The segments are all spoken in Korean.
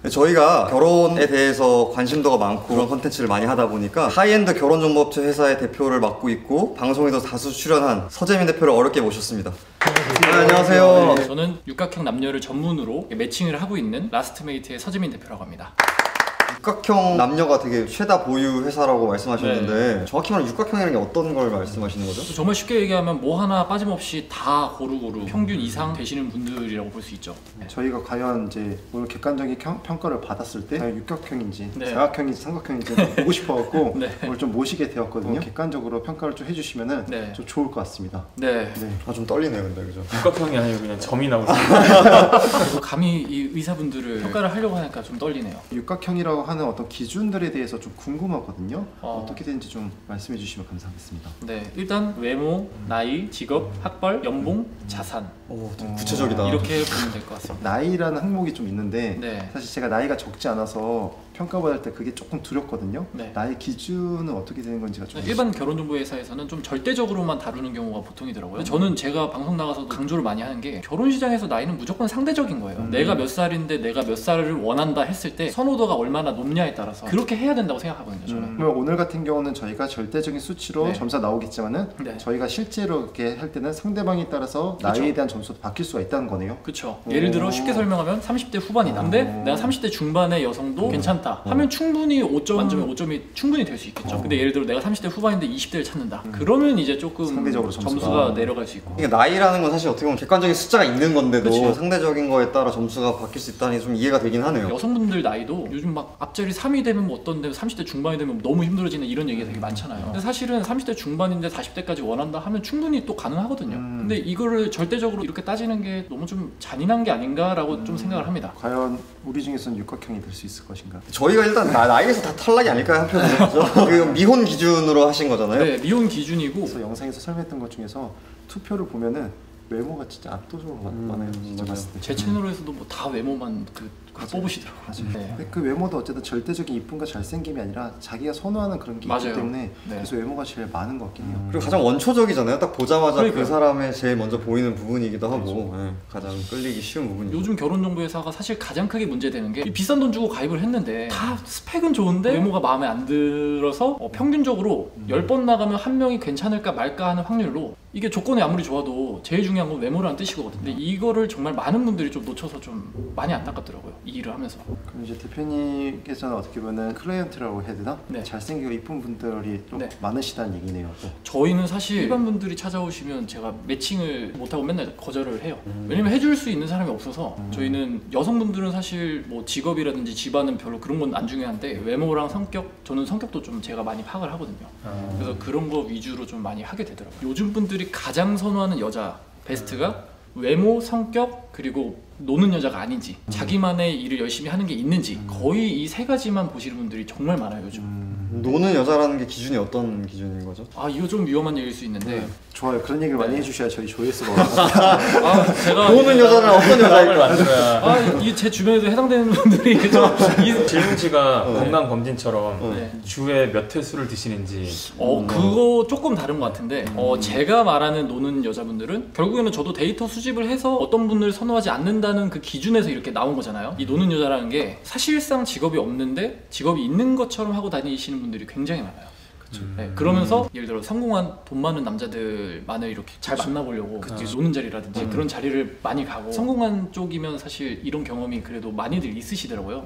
저희가 결혼에 대해서 관심도가 많고 그런 컨텐츠를 많이 하다 보니까 하이엔드 결혼정보업체 회사의 대표를 맡고 있고 방송에도 다수 출연한 서재민 대표를 어렵게 모셨습니다. 안녕하세요. 저는 육각형 남녀를 전문으로 매칭을 하고 있는 라스트메이트의 서재민 대표라고 합니다. 육각형 남녀가 되게 최다 보유 회사라고 말씀하셨는데 정확히 말하면 육각형이라는 게 어떤 걸 말씀하시는 거죠? 정말 쉽게 얘기하면 뭐 하나 빠짐없이 다 고루고루 평균 이상 되시는 분들이라고 볼 수 있죠. 저희가 과연 이제 오늘 객관적인 평가를 받았을 때 과연 육각형인지 네. 사각형인지 삼각형인지 보고 싶어갖고 네. 오늘 좀 모시게 되었거든요. 객관적으로 평가를 좀 해주시면은 네. 좀 좋을 것 같습니다. 네. 좀 떨리네요, 근데 그죠? 육각형이 아니고 그냥 점이 나오잖아요. 그리고 감히 이 의사분들을 평가를 하려고 하니까 좀 떨리네요. 육각형이라고 하는 어떤 기준들에 대해서 좀 궁금하거든요. 어떻게 되는지 좀 말씀해 주시면 감사하겠습니다. 네, 일단 외모, 나이, 직업, 학벌, 연봉, 자산 되게 구체적이다. 이렇게 보면 될 것 같습니다. 나이라는 항목이 좀 있는데 네. 사실 제가 나이가 적지 않아서 평가받을 때 그게 조금 두렵거든요. 네. 나이 기준은 어떻게 되는 건지가 좀 일반 결혼정보회사에서는 좀 절대적으로만 다루는 경우가 보통이더라고요. 저는 제가 방송 나가서도 강조를 많이 하는 게 결혼 시장에서 나이는 무조건 상대적인 거예요. 내가 몇 살인데 내가 몇 살을 원한다 했을 때 선호도가 얼마나 높냐에 따라서 그렇게 해야 된다고 생각하거든요. 저는. 그러면 오늘 같은 경우는 저희가 절대적인 수치로 네. 점수가 나오겠지만은 네. 저희가 실제로 이렇게 할 때는 상대방에 따라서 그쵸. 나이에 대한 점수도 바뀔 수가 있다는 거네요. 그렇죠. 예를 들어 쉽게 설명하면 30대 후반이다. 근데 내가 30대 중반의 여성도 괜찮다 하면 충분히 5점 만점에 5점이 충분히 될 수 있겠죠. 근데 예를 들어 내가 30대 후반인데 20대를 찾는다. 그러면 이제 조금 상대적으로 점수가 내려갈 수 있고. 그러니까 나이라는 건 사실 어떻게 보면 객관적인 숫자가 있는 건데도 그치. 상대적인 거에 따라 점수가 바뀔 수 있다니 좀 이해가 되긴 하네요. 여성분들 나이도 요즘 막 앞자리 3이 되면 뭐 어떤데 30대 중반이 되면 너무 힘들어지는 이런 얘기가 되게 많잖아요. 근데 사실은 30대 중반인데 40대까지 원한다 하면 충분히 또 가능하거든요. 근데 이거를 절대적으로 이렇게 따지는 게 너무 좀 잔인한 게 아닌가라고 좀 생각을 합니다. 과연 우리 중에서는 육각형이 될 수 있을 것인가? 저희가 일단 나이에서 다 탈락이 아닐까요? 한편으로. 그 미혼 기준으로 하신 거잖아요? 네, 미혼 기준이고 그래서 영상에서 설명했던 것 중에서 투표를 보면은 외모가 진짜 압도적으로 많아요. 진짜 봤을 때. 제 채널에서도 뭐 다 외모만 뽑으시더라고요. 맞아요. 네. 그 외모도 어쨌든 절대적인 이쁨과 잘생김이 아니라 자기가 선호하는 그런 게 맞아요. 있기 때문에 네. 그래서 외모가 제일 많은 것 같긴 해요. 그리고 가장 원초적이잖아요. 딱 보자마자 그러니까요. 그 사람의 제일 먼저 보이는 부분이기도 하고 가장 끌리기 쉬운 부분이죠. 요즘 결혼정보회사가 사실 가장 크게 문제되는 게 비싼 돈 주고 가입을 했는데 다 스펙은 좋은데 외모가 마음에 안 들어서 평균적으로 10번 나가면 한 명이 괜찮을까 말까 하는 확률로 이게 조건이 아무리 좋아도 제일 중요한 건 외모라는 뜻이거든요. 근데 이거를 정말 많은 분들이 좀 놓쳐서 좀 많이 안타깝더라고요. 이 일을 하면서. 그럼 이제 대표님께서는 어떻게 보면 클라이언트라고 해야 되나? 네. 잘생기고 이쁜 분들이 좀 네. 많으시다는 얘기네요. 또. 저희는 사실 일반 분들이 찾아오시면 제가 매칭을 못하고 맨날 거절을 해요. 왜냐면 해줄 수 있는 사람이 없어서 저희는 여성분들은 사실 뭐 직업이라든지 집안은 별로 그런 건 안 중요한데 외모랑 성격, 저는 성격도 좀 제가 많이 파악을 하거든요. 그래서 그런 거 위주로 좀 많이 하게 되더라고요. 요즘 분들이 가장 선호하는 여자 베스트가 외모, 성격, 그리고 노는 여자가 아닌지 자기만의 일을 열심히 하는 게 있는지 거의 이 세 가지만 보시는 분들이 정말 많아요 요즘. 노는 여자라는 게 기준이 어떤 기준인 거죠? 아 이거 좀 위험한 얘기일 수 있는데 좋아요. 그런 얘기를 많이 해주셔야 저희 조회수가 아 제가 노는 여자는 어떤 여자일까? 만들어야 아 이게 제 주변에도 해당되는 분들이 질문지가 건강 검진처럼 네. 주에 몇 회수를 드시는지 그거 조금 다른 것 같은데 제가 말하는 노는 여자분들은 결국에는 저도 데이터 수집을 해서 어떤 분을 선호하지 않는다는 그 기준에서 이렇게 나온 거잖아요. 이 노는 여자라는 게 사실상 직업이 없는데 직업이 있는 것처럼 하고 다니시는 분들이 굉장히 많아요. 네, 그러면서 예를 들어 성공한 돈 많은 남자들만을 이렇게 잘 만나보려고 이제 노는 자리라든지 그런 자리를 많이 가고 성공한 쪽이면 사실 이런 경험이 그래도 많이들 있으시더라고요.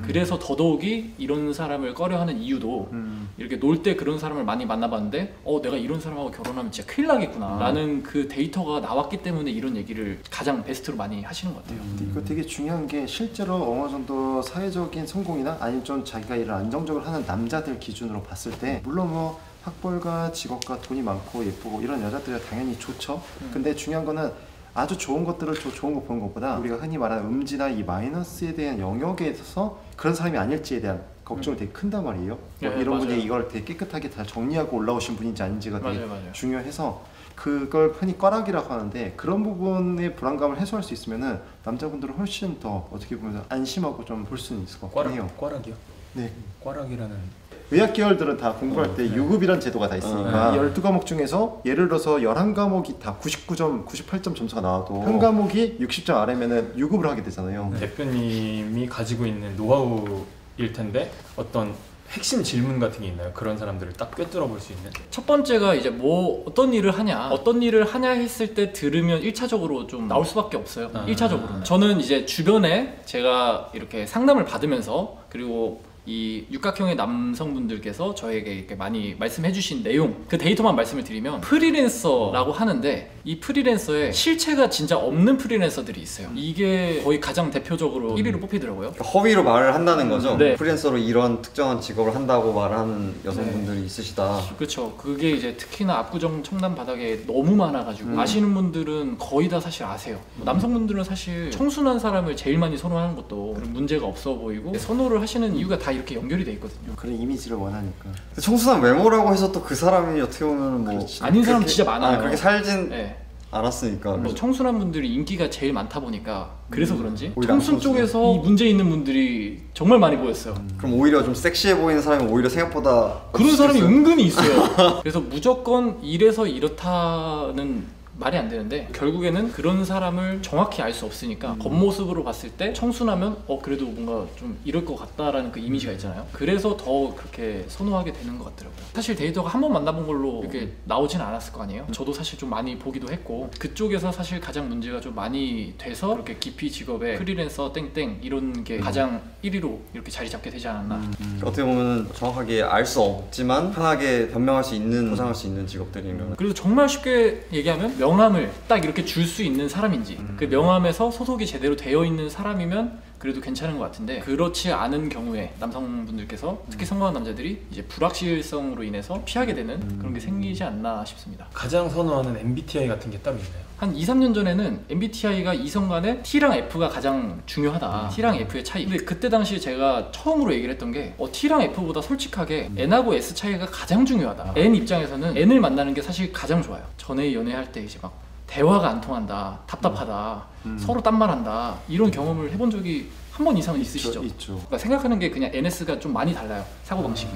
그래서 더더욱이 이런 사람을 꺼려하는 이유도 이렇게 놀 때 그런 사람을 많이 만나봤는데 내가 이런 사람하고 결혼하면 진짜 큰일 나겠구나 라는 그 데이터가 나왔기 때문에 이런 얘기를 가장 베스트로 많이 하시는 것 같아요. 이거 되게 중요한 게 실제로 어느 정도 사회적인 성공이나 아니면 좀 자기가 일을 안정적으로 하는 남자들 기준으로 봤을 때 물론 뭐 학벌과 직업과 돈이 많고 예쁘고 이런 여자들이 당연히 좋죠. 근데 중요한 거는 아주 좋은 것들을 좋은 거 보는 것보다 우리가 흔히 말하는 음지나 이 마이너스에 대한 영역에 있어서 그런 사람이 아닐지에 대한 걱정이 되게 큰단 말이에요. 네, 이런 맞아요. 분이 이걸 되게 깨끗하게 잘 정리하고 올라오신 분인지 아닌지가 되게 맞아요. 중요해서 그걸 흔히 꽈락이라고 하는데 그런 부분의 불안감을 해소할 수 있으면은 남자분들은 훨씬 더 어떻게 보면 안심하고 좀 볼 수는 있을 것 같긴 해요. 꽈락이요? 네. 꽈락이라는 의학 계열들은 다 공부할 때 유급이란 제도가 다 있으니까 12과목 중에서 예를 들어서 11과목이 다 99점, 98점 점수가 나와도 한 과목이 60점 아래면은 유급을 하게 되잖아요. 대표님이 가지고 있는 노하우일 텐데 어떤 핵심 질문 같은 게 있나요? 그런 사람들을 딱 꿰뚫어 볼 수 있는. 첫 번째가 이제 뭐 어떤 일을 하냐 했을 때 들으면 1차적으로 좀 나올 수밖에 없어요. 1차적으로는 저는 이제 주변에 제가 이렇게 상담을 받으면서 그리고 이 육각형의 남성분들께서 저에게 이렇게 많이 말씀해 주신 내용, 그 데이터만 말씀을 드리면 프리랜서라고 하는데 이 프리랜서에 실체가 진짜 없는 프리랜서들이 있어요. 이게 거의 가장 대표적으로 1위로 뽑히더라고요. 허위로 말을 한다는 거죠. 네. 프리랜서로 이런 특정한 직업을 한다고 말하는 여성분들이 있으시다. 그렇죠. 그게 이제 특히나 압구정 청담 바닥에 너무 많아가지고 아시는 분들은 거의 다 사실 아세요. 뭐 남성분들은 사실 청순한 사람을 제일 많이 선호하는 것도 그런 문제가 없어 보이고 선호를 하시는 이유가 다 이렇게 연결이 돼 있거든요. 그런 이미지를 원하니까. 청순한 외모라고 해서 또 그 사람이 어떻게 보면 뭐 아닌 사람 그렇게- 진짜 많아요. 그렇게 살진 네. 않았으니까. 뭐 청순한 분들이 인기가 제일 많다 보니까 그래서 그런지 오히려 청순 안 청순해. 쪽에서 이 문제 있는 분들이 정말 많이 보였어요. 그럼 오히려 좀 섹시해 보이는 사람이 오히려 생각보다 그런 없을 사람이 수 있어요. 은근히 있어요. 그래서 무조건 이래서 이렇다는 말이 안 되는데 결국에는 그런 사람을 정확히 알 수 없으니까 겉모습으로 봤을 때 청순하면 그래도 뭔가 좀 이럴 것 같다라는 그 이미지가 있잖아요. 그래서 더 그렇게 선호하게 되는 것 같더라고요. 사실 데이터가 한 번 만나본 걸로 이렇게 나오진 않았을 거 아니에요. 저도 사실 좀 많이 보기도 했고 그쪽에서 사실 가장 문제가 좀 많이 돼서 그렇게 기피 직업에 프리랜서 땡땡 이런 게 가장 1위로 이렇게 자리 잡게 되지 않았나. 어떻게 보면 정확하게 알 수 없지만 편하게 변명할 수 있는, 보상할 수 있는 직업들이면 그리고 정말 쉽게 얘기하면 명함을 딱 이렇게 줄 수 있는 사람인지 그 명함에서 소속이 제대로 되어 있는 사람이면 그래도 괜찮은 것 같은데 그렇지 않은 경우에 남성분들께서 특히 성공한 남자들이 이제 불확실성으로 인해서 피하게 되는 그런 게 생기지 않나 싶습니다. 가장 선호하는 MBTI 같은 게 따로 있나요? 한 2, 3년 전에는 MBTI가 이성 간에 T랑 F가 가장 중요하다. T랑 F의 차이. 근데 그때 당시에 제가 처음으로 얘기를 했던 게 T랑 F보다 솔직하게 N하고 S 차이가 가장 중요하다. N 입장에서는 N을 만나는 게 사실 가장 좋아요. 전에 연애할 때 이제 막 대화가 안 통한다, 답답하다, 서로 딴말한다 이런 경험을 해본 적이 한 번 이상은 있으시죠? 있죠. 그러니까 생각하는 게 그냥 NS가 좀 많이 달라요. 사고방식이.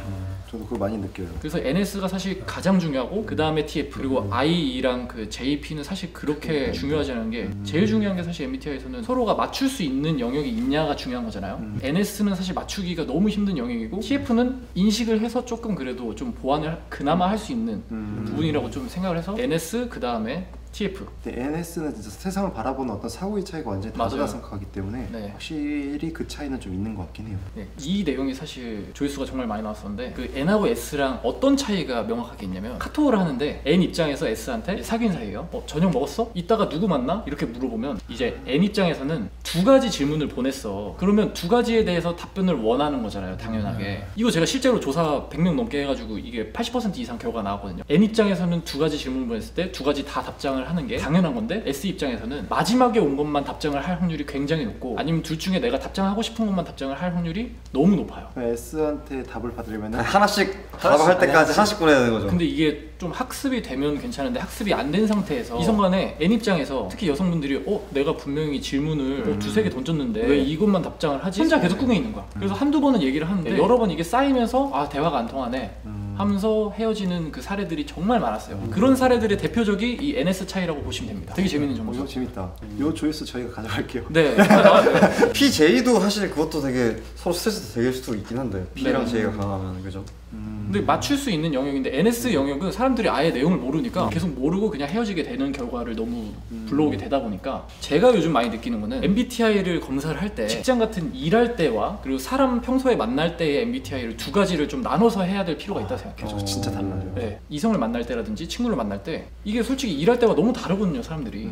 저도 그거 많이 느껴요. 그래서 NS가 사실 가장 중요하고 그 다음에 TF 그리고 IE랑 그 JP는 사실 그렇게 중요하지 않은 게 제일 중요한 게 사실 MBTI에서는 서로가 맞출 수 있는 영역이 있냐가 중요한 거잖아요. NS는 사실 맞추기가 너무 힘든 영역이고 TF는 인식을 해서 조금 그래도 좀 보완을 그나마 할 수 있는 부분이라고 좀 생각을 해서 NS 그 다음에 TF. 근데 NS는 진짜 세상을 바라보는 어떤 사고의 차이가 완전히 맞아요. 다르다 생각하기 때문에 네. 확실히 그 차이는 좀 있는 것 같긴 해요. 네, 이 내용이 사실 조회수가 정말 많이 나왔었는데 그 N하고 S랑 어떤 차이가 명확하게 있냐면 카톡을 하는데 N 입장에서 S한테 사귄 사이예요. 저녁 먹었어? 이따가 누구 만나? 이렇게 물어보면 이제 N 입장에서는 두 가지 질문을 보냈어. 그러면 두 가지에 대해서 답변을 원하는 거잖아요. 당연하게. 이거 제가 실제로 조사 100명 넘게 해가지고 이게 80% 이상 결과가 나왔거든요. N 입장에서는 두 가지 질문을 보냈을 때 두 가지 다 답장을 하는 게 당연한 건데 S 입장에서는 마지막에 온 것만 답장을 할 확률이 굉장히 높고 아니면 둘 중에 내가 답장하고 싶은 것만 답장을 할 확률이 너무 높아요. S한테 답을 받으려면 하나씩 답을 할 때까지 하나씩 보내야 되는 거죠. 근데 이게 좀 학습이 되면 괜찮은데 학습이 안 된 상태에서 이성 간에 N 입장에서 특히 여성분들이 내가 분명히 질문을 두세 개 던졌는데 왜 이것만 답장을 하지? 혼자 계속 꿍해 있는 거야. 그래서 한두 번은 얘기를 하는데 여러 번 이게 쌓이면서 대화가 안 통하네 하면서 헤어지는 그 사례들이 정말 많았어요. 그런 사례들의 대표적이 이 NS 차이라고 보시면 됩니다. 되게 재밌는 이거 정보죠. 재밌다. 이 조회수 저희가 가져갈게요. 네. 나왔어요. PJ도 사실 그것도 되게 서로 스트레스 되게 수도 있긴 한데 P랑 네. J가 강하면 그죠? 근데 맞출 수 있는 영역인데 NS 영역은 사람들이 아예 내용을 모르니까 계속 모르고 그냥 헤어지게 되는 결과를 너무 불러오게 되다 보니까 제가 요즘 많이 느끼는 거는 MBTI를 검사를 할 때 직장 같은 일할 때와 그리고 사람 평소에 만날 때의 MBTI를 두 가지를 좀 나눠서 해야 될 필요가 있다 생각해요. 저 진짜 달라요. 네, 이성을 만날 때라든지 친구를 만날 때 이게 솔직히 일할 때가 너무 다르거든요, 사람들이.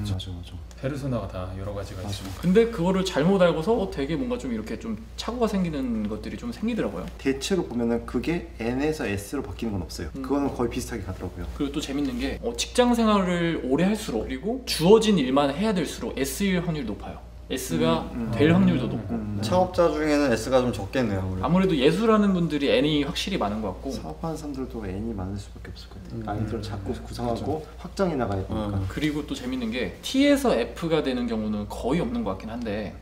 맞아. 페르소나가 다 여러 가지가 있죠. 근데 그거를 잘못 알고서 되게 뭔가 좀 이렇게 좀 착오가 생기는 것들이 좀 생기더라고요. 대체로 보면은 그게 N에서 S로 바뀌는 건 없어요. 그거는 거의 비슷하게 가더라고요. 그리고 또 재밌는 게 직장 생활을 오래 할수록 그리고 주어진 일만 해야 될수록 S일 확률이 높아요. S가 될 확률도 높고 창업자 중에는 S가 좀 적겠네요. 아무래도. 아무래도 예술하는 분들이 N이 확실히 많은 것 같고 사업하는 사람들도 N이 많을 수밖에 없을 것 같아요. 아이디어를 자꾸 구상하고 확장해 나가야 되니까. 그리고 또 재밌는 게 T에서 F가 되는 경우는 거의 없는 것 같긴 한데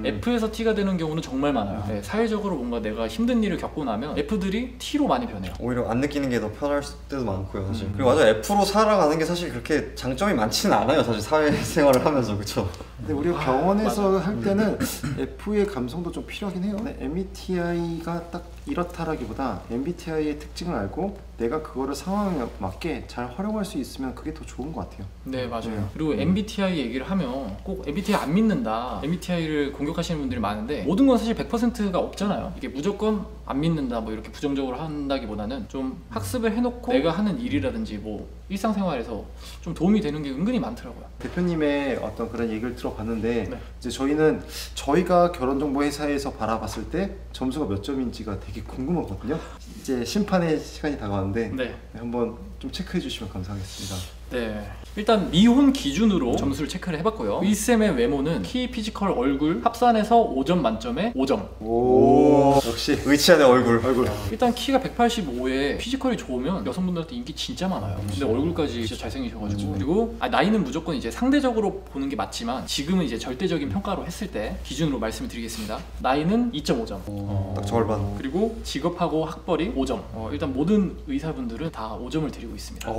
F에서 T가 되는 경우는 정말 많아요. 네, 사회적으로 뭔가 내가 힘든 일을 겪고 나면 F들이 T로 많이 변해요. 오히려 안 느끼는 게 더 편할 때도 많고요, 사실. 그리고 맞아요, F로 살아가는 게 사실 그렇게 장점이 많지는 않아요, 사실 사회생활을 하면서, 그렇죠? 근데 우리가 병원에서 할 때는 F의 감성도 좀 필요하긴 해요. MBTI가 딱 이렇다라기보다 MBTI의 특징을 알고 내가 그거를 상황에 맞게 잘 활용할 수 있으면 그게 더 좋은 것 같아요. 네, 맞아요. 그리고 MBTI 얘기를 하면 꼭 MBTI 안 믿는다, MBTI를 공격하시는 분들이 많은데 모든 건 사실 100%가 없잖아요. 이게 무조건 안 믿는다 뭐 이렇게 부정적으로 한다기보다는 좀 학습을 해놓고 내가 하는 일이라든지 뭐 일상생활에서 좀 도움이 되는 게 은근히 많더라고요. 대표님의 어떤 그런 얘기를 들어봤는데 네. 이제 저희는 저희가 결혼정보회사에서 바라봤을 때 점수가 몇 점인지가 되게 궁금하거든요. 이제 심판의 시간이 다가왔는데 네. 한번 좀 체크해 주시면 감사하겠습니다. 네, 일단 미혼 기준으로 점수를 체크를 해봤고요. 일쌤의 외모는 키, 피지컬, 얼굴 합산해서 5점 만점에 5점. 오, 역시 의치 안에 얼굴. 일단 키가 185에 피지컬이 좋으면 여성분들한테 인기 진짜 많아요. 근데 얼굴까지 진짜 잘생기셔가지고 그리고 나이는 무조건 이제 상대적으로 보는 게 맞지만 지금은 이제 절대적인 평가로 했을 때 기준으로 말씀을 드리겠습니다. 나이는 2.5점. 딱 절반. 그리고 직업하고 학벌이 5점. 일단 모든 의사분들은 다 5점을 드리고 있습니다.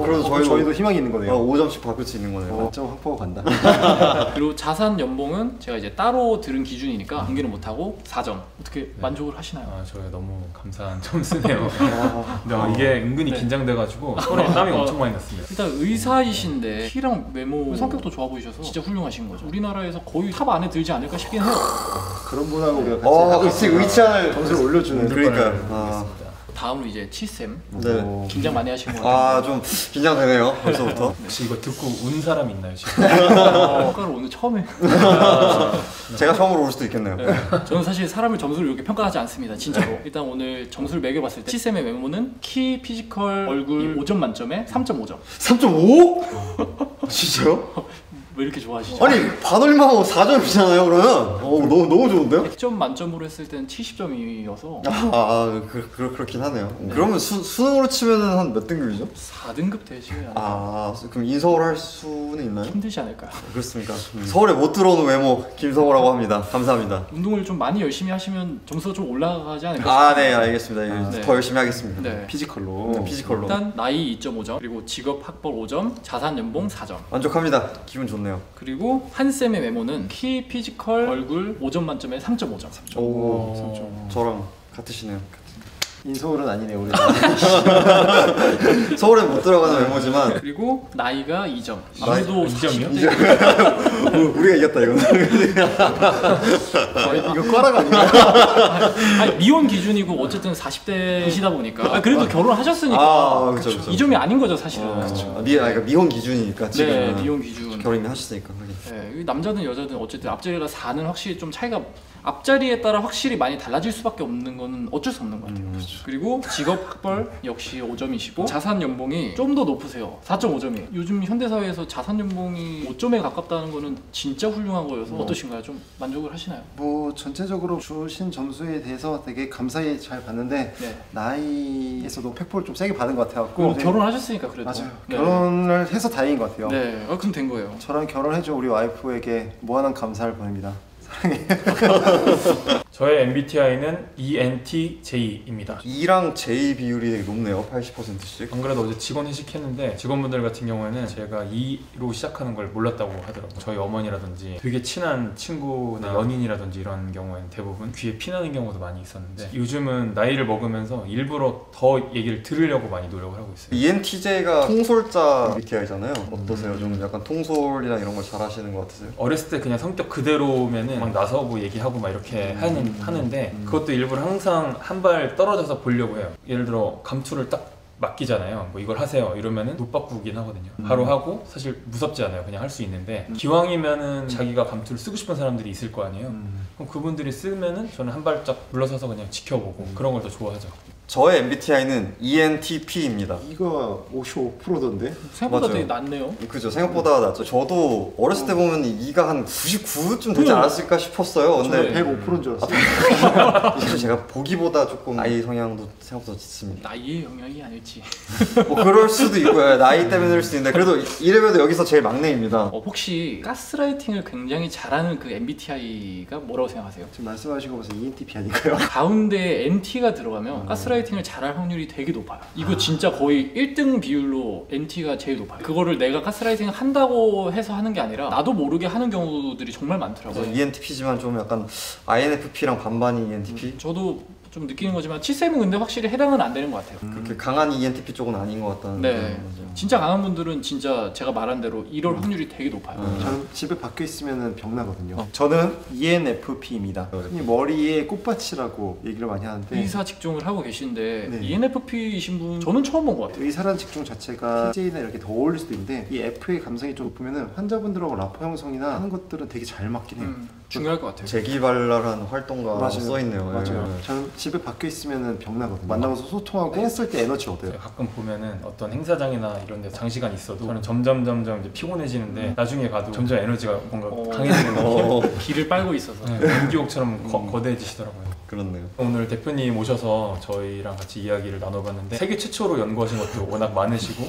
그래도 저희도 희망이 있는 거네요. 5점씩 받을 수 있는 거네요. 좀 확보가 간다. 그리고 자산 연봉은 제가 이제 따로 들은 기준이니까 공개는 못하고 4점. 어떻게 만족을 하시나요? 아, 저희 너무 감사한 점수네요. 이게 은근히 네. 긴장돼가지고 손에 땀이 엄청 많이 났습니다. 일단 의사이신데 키랑 외모, 성격도 좋아 보이셔서 진짜 훌륭하신 거죠. 우리나라에서 거의 탑 안에 들지 않을까 싶긴 해요. 그런 분하고 우리가 같이 의치 안을 점수를 올려주는. 그러니까. 다음으로 이제 치쌤. 네. 긴장 많이 하신 것 같아요. 좀 긴장되네요, 벌써부터. 혹시 이거 듣고 운 사람 있나요 지금? 평가를 오늘 처음 해. 제가 처음으로 올 수도 있겠네요. 네. 저는 사실 사람을 점수를 이렇게 평가하지 않습니다, 진짜로. 일단 오늘 점수를 매겨봤을 때 치쌤의 외모는 키, 피지컬, 얼굴 5점 만점에 3.5점. 3.5? 진짜요? 왜 이렇게 좋아하시죠? 아니, 반올림하고 4점이잖아요, 그러면? 너무 좋은데요? 100점 만점으로 했을 때는 70점이어서 그렇긴 하네요. 그러면 수능으로 치면은 한 몇 등급이죠? 4등급 되시면 그럼 인서울 할 수는 있나요? 힘들지 않을까요? 그렇습니까? 서울에 못 들어오는 외모 김성호라고 합니다. 감사합니다. 운동을 좀 많이 열심히 하시면 점수가 좀 올라가지 않을까? 네, 알겠습니다. 네. 더 열심히 하겠습니다. 네. 피지컬로. 피지컬로. 일단 나이 2.5점, 그리고 직업 학벌 5점, 자산 연봉 4점. 만족합니다. 기분 좋네요. 그리고 한쌤의 외모는 키, 피지컬, 얼굴 5점 만점에 3.5점. 저랑 같으시네요. 인서울은 아니네요, 우리. 서울에 못 들어가는 외모지만 그리고 나이가 2점. 나이 아무도 2점이요? 우리가 이겼다 이거는. 이거 꽈라가 아닌가요? 아니, 미혼 기준이고 어쨌든 40대이시다 보니까 그래도 결혼하셨으니까 그렇죠. 2점이 아닌 거죠, 사실은. 그러니까 미혼 기준이니까 지금. 네, 미혼 기준. 결혼 이미 하셨으니까. 네, 남자든 여자든 어쨌든 앞자리가 4는 확실히 좀 차이가 앞자리에 따라 확실히 많이 달라질 수밖에 없는 거는 어쩔 수 없는 것 같아요. 그리고 직업 학벌 역시 5점이시고 자산 연봉이 좀 더 높으세요. 4.5점이에요. 요즘 현대사회에서 자산 연봉이 5점에 가깝다는 거는 진짜 훌륭한 거여서 어떠신가요? 좀 만족을 하시나요? 뭐 전체적으로 주신 점수에 대해서 되게 감사히 잘 봤는데 네. 나이에서도 팩포를 좀 세게 받은 것 같아갖고 결혼하셨으니까 그래도. 맞아요. 네. 결혼을 해서 다행인 것 같아요. 네, 그럼 된 거예요. 저랑 결혼해준 우리 와이프에게 무한한 감사를 보냅니다. 저의 MBTI는 ENTJ입니다. E랑 J 비율이 되게 높네요. 80%씩. 안 그래도 어제 직원 회식했는데 직원분들 같은 경우에는 제가 E로 시작하는 걸 몰랐다고 하더라고요. 저희 어머니라든지 되게 친한 친구나 연인이라든지 이런 경우에는 대부분 귀에 피나는 경우도 많이 있었는데 요즘은 나이를 먹으면서 일부러 더 얘기를 들으려고 많이 노력을 하고 있어요. ENTJ가 통솔자 MBTI잖아요. 어떠세요? 좀 약간 통솔이나 이런 걸 잘하시는 것 같으세요? 어렸을 때 그냥 성격 그대로면은 막 나서고 얘기하고 막 이렇게 하는데 그것도 일부러 항상 한 발 떨어져서 보려고 해요. 예를 들어 감투를 딱 맡기잖아요. 뭐 이걸 하세요 이러면은 못 바꾸긴 하거든요. 바로 하고 사실 무섭지 않아요. 그냥 할 수 있는데 기왕이면은 자기가 감투를 쓰고 싶은 사람들이 있을 거 아니에요. 그럼 그분들이 쓰면은 저는 한 발짝 물러서서 그냥 지켜보고 그런 걸 더 좋아하죠. 저의 MBTI는 ENTP입니다. 이거 55%던데? 생각보다 맞아요. 되게 낮네요. 그죠, 생각보다 낮죠. 저도 어렸을 때 보면 이가 한 99쯤 되지 응. 않았을까 싶었어요. 근데 105%인 줄 알았어요. 사실 제가 보기보다 조금 나이 성향도 생각보다 짙습니다. 나이의 영향이 아닐지. 뭐 그럴 수도 있고요. 나이 때문에 그럴 수도 있는데 그래도 이래봬도 여기서 제일 막내입니다. 혹시 가스라이팅을 굉장히 잘하는 그 MBTI가 뭐라고 생각하세요? 지금 말씀하신 거 봐서 ENTP 아닌가요? 가운데에 NT가 들어가면 가스라이팅을 잘할 확률이 되게 높아요. 이거 진짜 거의 1등 비율로 NT가 제일 높아요. 그거를 내가 가스라이팅을 한다고 해서 하는 게 아니라 나도 모르게 하는 경우들이 정말 많더라고요. ENTP지만 좀 약간 INFP랑 반반이 ENTP? 저도 좀 느끼는 거지만 7쌤은 근데 확실히 해당은 안 되는 것 같아요. 그렇게 강한 ENTP 쪽은 아닌 것 같다는 네, 그런 거죠. 진짜 강한 분들은 진짜 제가 말한 대로 이럴 확률이 되게 높아요. 저는 집에 박혀 있으면 병나거든요. 저는 ENFP입니다. 흔히 머리에 꽃밭이라고 얘기를 많이 하는데 의사 직종을 하고 계신데 네. ENFP이신 분 저는 처음 본 것 같아요. 의사라는 직종 자체가 TJ나 이렇게 더 어울릴 수도 있는데 이 F의 감성이 좀 높으면 환자분들하고 라포 형성이나 하는 것들은 되게 잘 맞긴 해요. 중요할 것 같아요. 재기발랄한 활동가 맞아요. 써있네요. 맞아요. 네. 저는 집에 박혀 있으면 병나거든요. 만나면서 소통하고 했을 때 에너지 얻어요. 제가 가끔 보면은 어떤 행사장이나 이런 데 장시간 있어도 저는 점점 이제 피곤해지는데 나중에 가도 점점 에너지가 뭔가 강해지는 느낌? 기를 빨고 있어서. 네, 연기옥처럼 거대해지시더라고요. 그렇네요. 오늘 대표님 오셔서 저희랑 같이 이야기를 나눠봤는데 세계 최초로 연구하신 것도 워낙 많으시고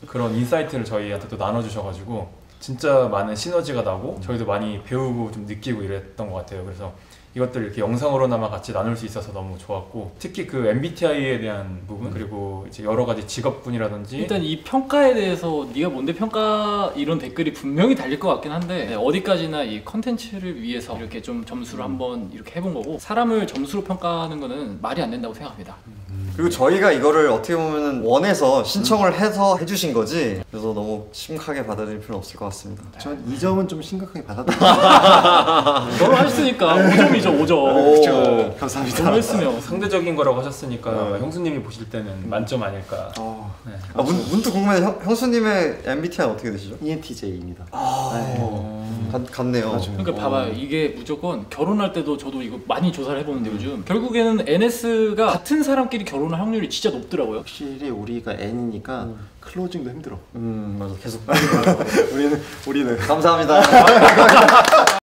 그런 인사이트를 저희한테 또 나눠주셔가지고 진짜 많은 시너지가 나고 저희도 많이 배우고 좀 느끼고 이랬던 것 같아요. 그래서 이것들 이렇게 영상으로나마 같이 나눌 수 있어서 너무 좋았고 특히 그 MBTI에 대한 부분 그리고 이제 여러 가지 직업군이라든지 일단 이 평가에 대해서 네가 뭔데 평가 이런 댓글이 분명히 달릴 것 같긴 한데 네, 어디까지나 이 컨텐츠를 위해서 이렇게 좀 점수를 한번 이렇게 해본 거고 사람을 점수로 평가하는 거는 말이 안 된다고 생각합니다. 그리고 저희가 이거를 어떻게 보면 원해서 신청을 해서 해주신 거지 그래서 너무 심각하게 받아들일 필요는 없을 것 같습니다. 전 이 점은 좀 심각하게 받아들여요. 너무 하셨으니까 5점이죠 5점. 그렇죠. 감사합니다. 너무 했으면 상대적인 거라고 하셨으니까 아마 형수님이 보실 때는 만점 아닐까. 네. 문득 궁금한데 형수님의 MBTI는 어떻게 되시죠? ENTJ입니다. 같네요. 맞아요. 그러니까 봐봐요. 이게 무조건 결혼할 때도 저도 이거 많이 조사를 해보는데 요즘 결국에는 NS가 같은 사람끼리 결혼할 확률이 진짜 높더라고요. 확실히 우리가 N이니까 클로징도 힘들어. 맞아. 계속 우리는 감사합니다.